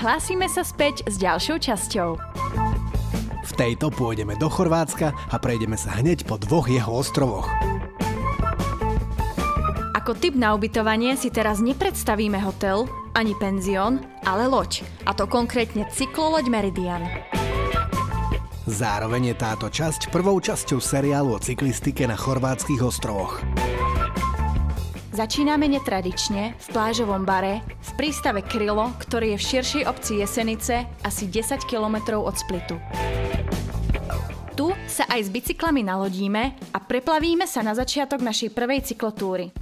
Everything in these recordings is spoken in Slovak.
Hlásime sa späť s ďalšou časťou. V tejto pôjdeme do Chorvátska a prejdeme sa hneď po 2 jeho ostrovoch. Ako tip na ubytovanie si teraz nepredstavíme hotel, ani penzión, ale loď. A to konkrétne cykloloď Meridian. Zároveň je táto časť prvou časťou seriálu o cyklistike na chorvátskych ostrovoch. Začíname netradične v plážovom bare v prístave Krylo, ktorý je v širšej obci Jesenice asi 10 km od Splitu. Tu sa aj s bicyklami nalodíme a preplavíme sa na začiatok našej prvej cyklotúry.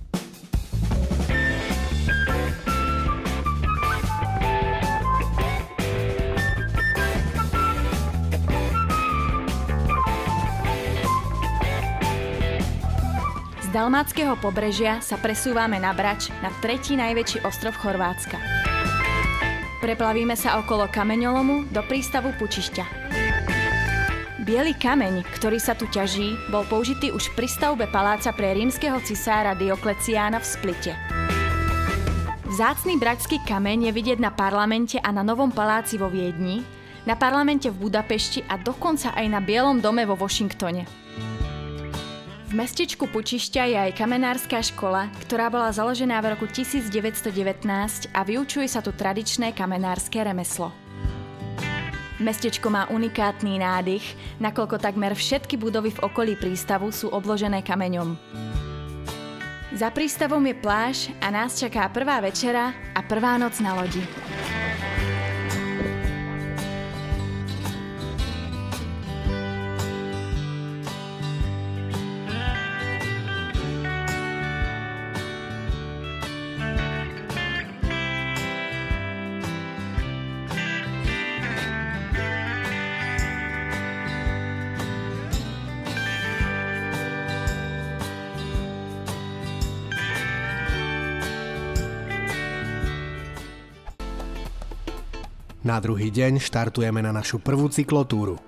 Z dalmátskeho pobrežia sa presúvame na Brač, na 3. najväčší ostrov Chorvátska. Preplavíme sa okolo kameňolomu do prístavu Pučišťa. Biely kameň, ktorý sa tu ťaží, bol použitý už pri stavbe paláca pre rímskeho cisára Diokleciána v Splite. Vzácny bračský kameň je vidieť na parlamente a na Novom paláci vo Viedni, na parlamente v Budapešti a dokonca aj na Bielom dome vo Washingtone. V mestečku Pučišťa je aj kamenárska škola, ktorá bola založená v roku 1919 a vyučuje sa tu tradičné kamenárske remeslo. Mestečko má unikátny nádych, nakoľko takmer všetky budovy v okolí prístavu sú obložené kameňom. Za prístavom je pláž a nás čaká prvá večera a prvá noc na lodi. Na druhý deň štartujeme na našu prvú cyklotúru.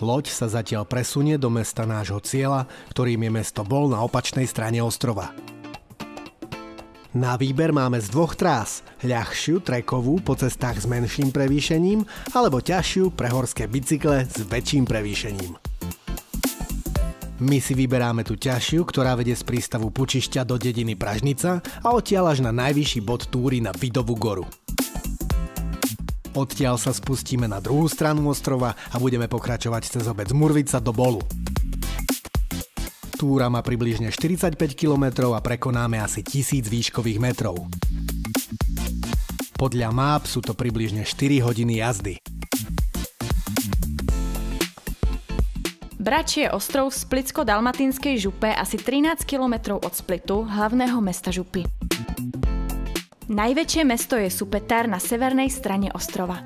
Loď sa zatiaľ presunie do mesta nášho cieľa, ktorým je mesto Bol na opačnej strane ostrova. Na výber máme z 2 trás, ľahšiu trekovú po cestách s menším prevýšením alebo ťažšiu pre horské bicykle s väčším prevýšením. My si vyberáme tú ťažšiu, ktorá vedie z prístavu Pučišťa do dediny Pražnica a odtiaľ až na najvyšší bod túry na Vidovú goru. Odtiaľ sa spustíme na druhú stranu ostrova a budeme pokračovať cez obec Murvica do Bolu. Túra má približne 45 km a prekonáme asi 1000 výškových metrov. Podľa máp sú to približne 4 hodiny jazdy. Brač je ostrov v Splitsko-dalmatínskej župe asi 13 km od Splitu, hlavného mesta župy. Najväčšie mesto je Supetar na severnej strane ostrova.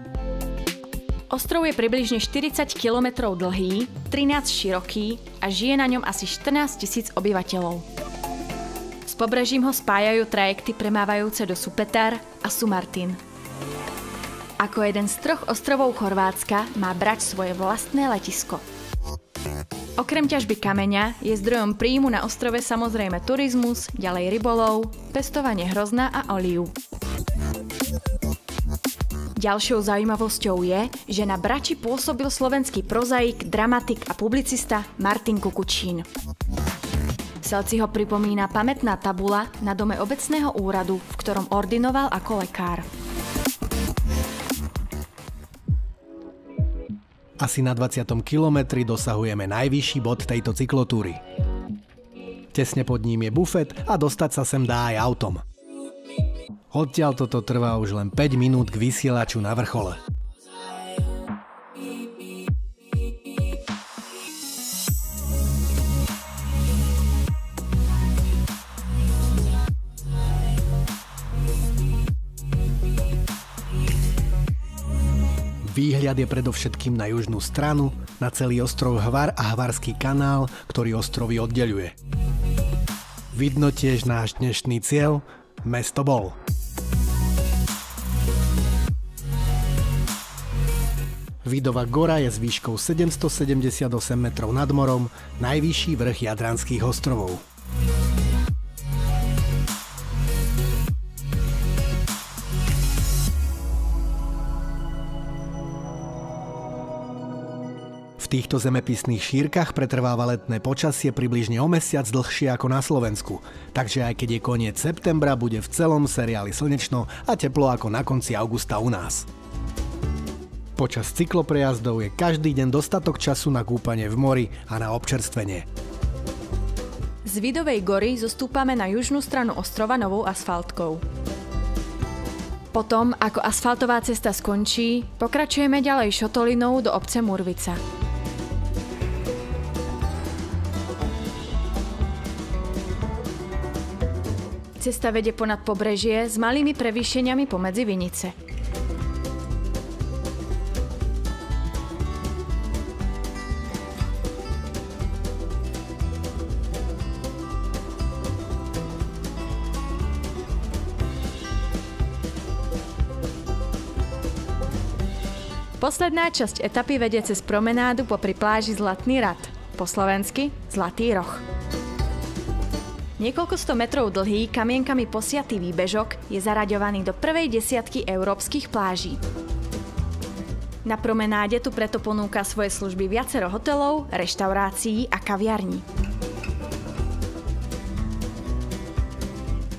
Ostrov je približne 40 km dlhý, 13 široký a žije na ňom asi 14 000 obyvateľov. S pobrežím ho spájajú trajekty premávajúce do Supetar a Sumartin. Ako jeden z 3 ostrovov Chorvátska má Brač svoje vlastné letisko. Okrem ťažby kameňa je zdrojom príjmu na ostrove samozrejme turizmus, ďalej rybolov, pestovanie hrozna a olív. Ďalšou zaujímavosťou je, že na Brači pôsobil slovenský prozaik, dramatik a publicista Martin Kukučín. Selci ho pripomína pamätná tabula na dome obecného úradu, v ktorom ordinoval ako lekár. Asi na 20. kilometri dosahujeme najvyšší bod tejto cyklotúry. Tesne pod ním je bufet a dostať sa sem dá aj autom. Odtiaľ toto trvá už len 5 minút k vysielaču na vrchole. Výhľad je predovšetkým na južnú stranu, na celý ostrov Hvar a Hvarský kanál, ktorý ostrovy oddeľuje. Vidno tiež náš dnešný cieľ, mesto Bol. Vidová gora je s výškou 778 metrov nad morom, najvyšší vrch Jadranských ostrovov. týchto zemepisných šírkach pretrváva letné počasie približne o mesiac dlhšie ako na Slovensku, takže aj keď je koniec septembra, bude v celom seriáli slnečno a teplo ako na konci augusta u nás. Počas cykloprejazdov je každý deň dostatok času na kúpanie v mori a na občerstvenie. Z Vidovej gory zostúpame na južnú stranu ostrova novou asfaltkou. Potom, ako asfaltová cesta skončí, pokračujeme ďalej šotolinou do obce Murvica. Cesta vedie ponad pobrežie s malými prevýšeniami pomedzi vinice. Posledná časť etapy vedie cez promenádu popri pláži Zlatný Rat, po slovensky Zlatý roh. Niekoľko 100 metrov dlhý, kamienkami posiatý výbežok je zaraďovaný do prvej desiatky európskych pláží. Na promenáde tu preto ponúka svoje služby viacero hotelov, reštaurácií a kaviarní.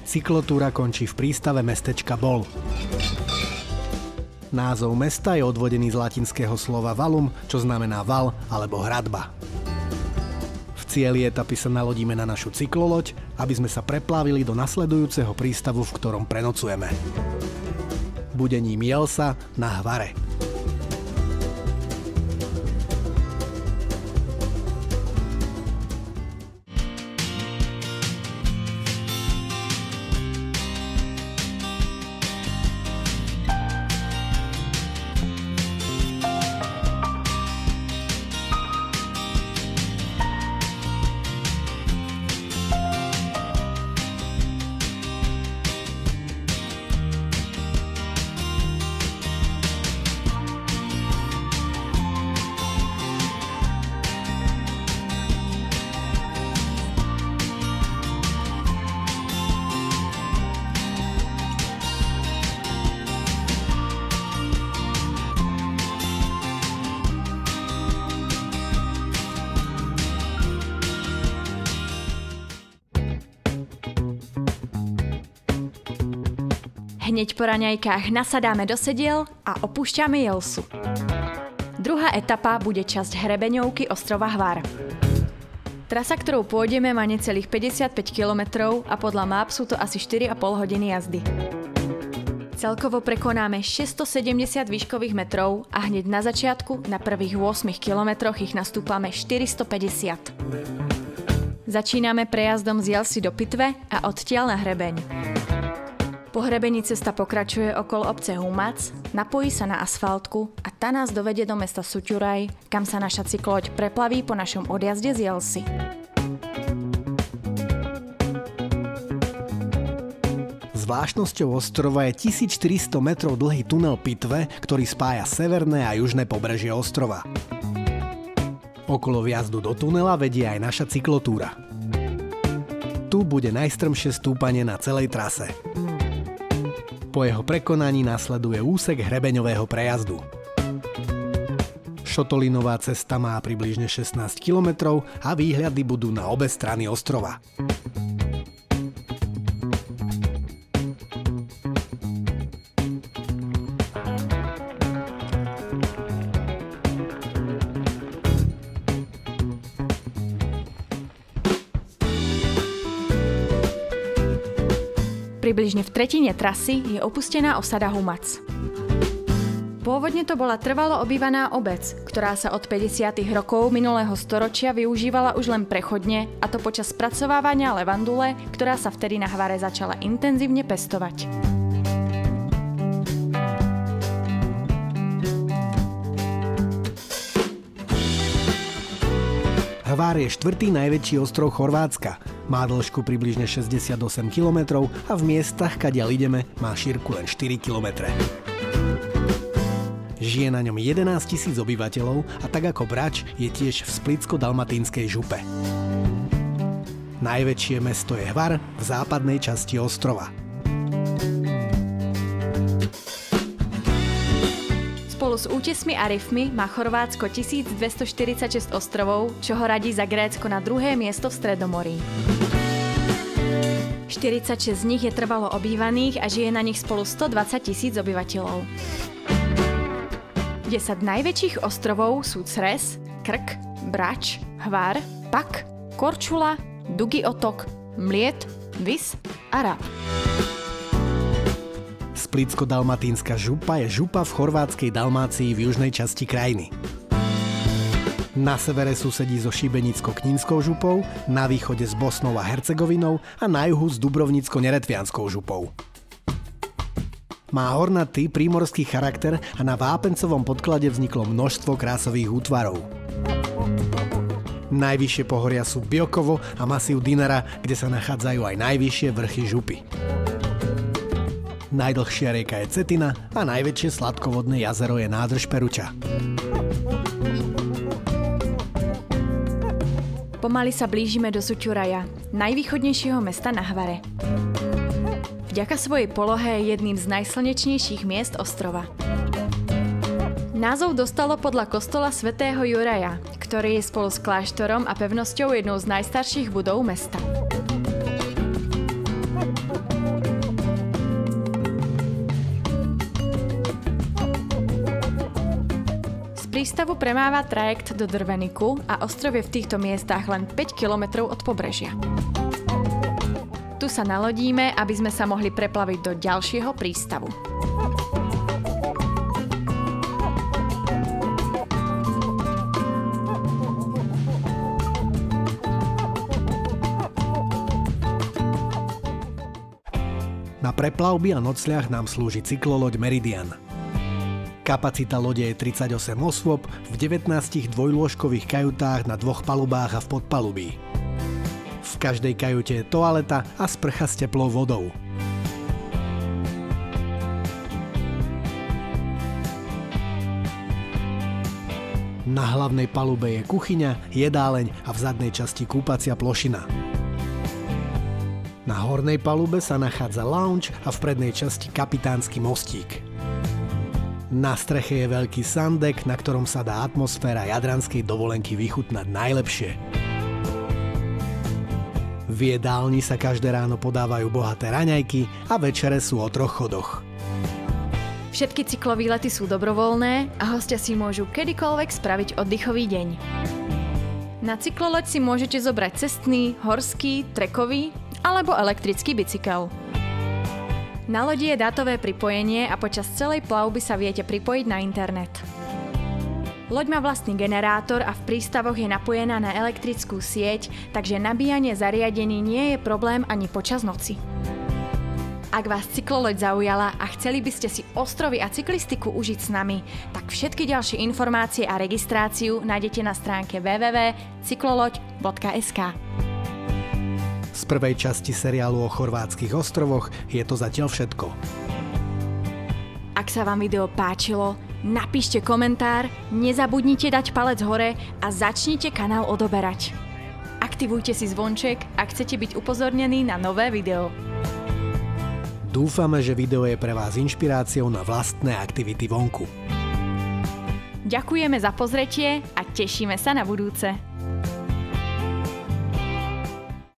Cyklotúra končí v prístave mestečka Bol. Názov mesta je odvodený z latinského slova valum, čo znamená val alebo hradba. V cieli etapy sa nalodíme na našu cykloloď, aby sme sa preplávili do nasledujúceho prístavu, v ktorom prenocujeme. Bude ním Jelsa na Hvare. Hneď po raňajkách nasadáme do sediel a opúšťame Jelsu. Druhá etapa bude časť hrebeňovky ostrova Hvar. Trasa, ktorou pôjdeme, má necelých 55 km a podľa map sú to asi 4,5 hodiny jazdy. Celkovo prekonáme 670 výškových metrov a hneď na začiatku, na prvých 8 kilometroch ich nastúpame 450. Začíname prejazdom z Jelsy do Pitve a odtiaľ na hrebeň. Po hrebení cesta pokračuje okolo obce Humac, napojí sa na asfaltku a tá nás dovedie do mesta Suťuraj, kam sa naša cykloď preplaví po našom odjazde z Jelsy. Zvláštnosťou ostrova je 1400 metrov dlhý tunel Pitve, ktorý spája severné a južné pobrežie ostrova. Okolo vjazdu do tunela vedie aj naša cyklotúra. Tu bude najstrmšie stúpanie na celej trase. Po jeho prekonaní nasleduje úsek hrebeňového prejazdu. Šotolinová cesta má približne 16 km a výhľady budú na obe strany ostrova. Približne v tretine trasy je opustená osada Humac. Pôvodne to bola trvalo obývaná obec, ktorá sa od 50. rokov minulého storočia využívala už len prechodne, a to počas spracovávania levandule, ktorá sa vtedy na Hvare začala intenzívne pestovať. Hvar je štvrtý najväčší ostrov Chorvátska. Má dĺžku približne 68 km a v miestach, kadiaľ ideme, má šírku len 4 km. Žije na ňom 11 000 obyvateľov a tak ako Brač je tiež v Splitsko-dalmatínskej župe. Najväčšie mesto je Hvar v západnej časti ostrova. Spolu s útesmi a rifmi má Chorvátsko 1246 ostrovov, čo ho radí za Grécko na druhé miesto v Stredomorí. 46 z nich je trvalo obývaných a žije na nich spolu 120 000 obyvateľov. 10 najväčších ostrovov sú Cres, Krk, Brač, Hvar, Pak, Korčula, Dugi otok, Mliet, Vis a Rab. Splitsko-dalmatínska župa je župa v chorvátskej Dalmácii v južnej časti krajiny. Na severe susedí so Šibenicko-Knínskou župou, na východe s Bosnou a Hercegovinou a na juhu s Dubrovnicko-Neretvianskou župou. Má hornatý prímorský charakter a na vápencovom podklade vzniklo množstvo krásových útvarov. Najvyššie pohoria sú Biokovo a masív Dinara, kde sa nachádzajú aj najvyššie vrchy župy. Najdlhšia rieka je Cetina a najväčšie sladkovodné jazero je nádrž Peruča. Pomaly sa blížime do Suťuraja, najvýchodnejšieho mesta na Hvare. Vďaka svojej polohe je jedným z najslnečnejších miest ostrova. Názov dostalo podľa kostola svätého Juraja, ktorý je spolu s kláštorom a pevnosťou jednou z najstarších budov mesta. Prístavu premáva trajekt do Drveniku a ostrov je v týchto miestach len 5 kilometrov od pobrežia. Tu sa nalodíme, aby sme sa mohli preplaviť do ďalšieho prístavu. Na preplavby a nocľah nám slúži cykloloď Meridian. Kapacita lode je 38 osôb v 19 dvojlôžkových kajutách na 2 palubách a v podpalubí. V každej kajute je toaleta a sprcha s teplou vodou. Na hlavnej palube je kuchyňa, jedáleň a v zadnej časti kúpacia plošina. Na hornej palube sa nachádza lounge a v prednej časti kapitánsky mostík. Na streche je veľký sandek, na ktorom sa dá atmosféra jadranskej dovolenky vychutnať najlepšie. V jedálni sa každé ráno podávajú bohaté raňajky a večere sú o 3 chodoch. Všetky cyklovýlety sú dobrovoľné a hostia si môžu kedykoľvek spraviť oddychový deň. Na cykloloď si môžete zobrať cestný, horský, trekový alebo elektrický bicykel. Na lodi je dátové pripojenie a počas celej plavby sa viete pripojiť na internet. Loď má vlastný generátor a v prístavoch je napojená na elektrickú sieť, takže nabíjanie zariadení nie je problém ani počas noci. Ak vás cykloloď zaujala a chceli by ste si ostrovy a cyklistiku užiť s nami, tak všetky ďalšie informácie a registráciu nájdete na stránke www.cykloloď.sk. Z prvej časti seriálu o chorvátskych ostrovoch je to zatiaľ všetko. Ak sa vám video páčilo, napíšte komentár, nezabudnite dať palec hore a začnite kanál odoberať. Aktivujte si zvonček, ak chcete byť upozornení na nové video. Dúfame, že video je pre vás inšpiráciou na vlastné aktivity vonku. Ďakujeme za pozretie a tešíme sa na budúce.